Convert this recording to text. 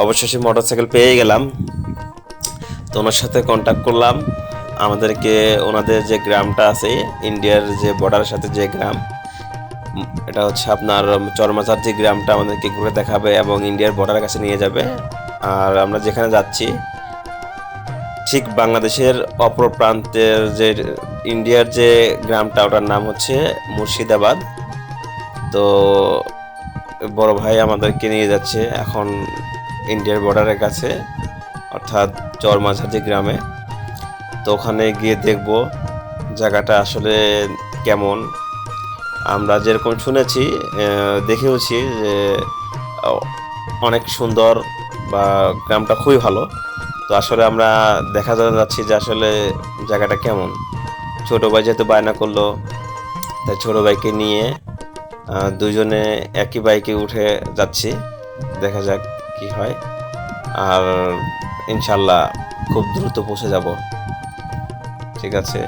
অবশেষে মোটরসাইকেল পেয়ে গেলাম। তো ওনার সাথে কন্ট্যাক্ট করলাম। আমাদেরকে ওনাদের যে গ্রামটা আছে, ইন্ডিয়ার যে বর্ডারের সাথে যে গ্রাম, এটা হচ্ছে আপনার চরমাচার যে গ্রামটা, আমাদেরকে ঘুরে দেখাবে এবং ইন্ডিয়ার বর্ডারের কাছে নিয়ে যাবে। আর আমরা যেখানে যাচ্ছি ঠিক বাংলাদেশের অপর প্রান্তের যে ইন্ডিয়ার যে গ্রামটা, ওটার নাম হচ্ছে মুর্শিদাবাদ। তো বড় ভাই আমাদেরকে নিয়ে যাচ্ছে এখন ইন্ডিয়ার বর্ডারের কাছে, অর্থাৎ চরমাঝারি গ্রামে। তো ওখানে গিয়ে দেখব জায়গাটা আসলে কেমন। আমরা যেরকম শুনেছি, দেখেওছি যে অনেক সুন্দর বা গ্রামটা খুবই ভালো। তো আসলে আমরা দেখা যাচ্ছি যে আসলে জায়গাটা কেমন। ছোট ভাই যেহেতু বায়না করলো, তাই ছোট ভাইকে নিয়ে দুজনে একই বাইকে উঠে যাচ্ছি। দেখা যাক কি হয়। আর ইনশাল্লাহ খুব দ্রুত পৌঁছে যাব। ঠিক আছে।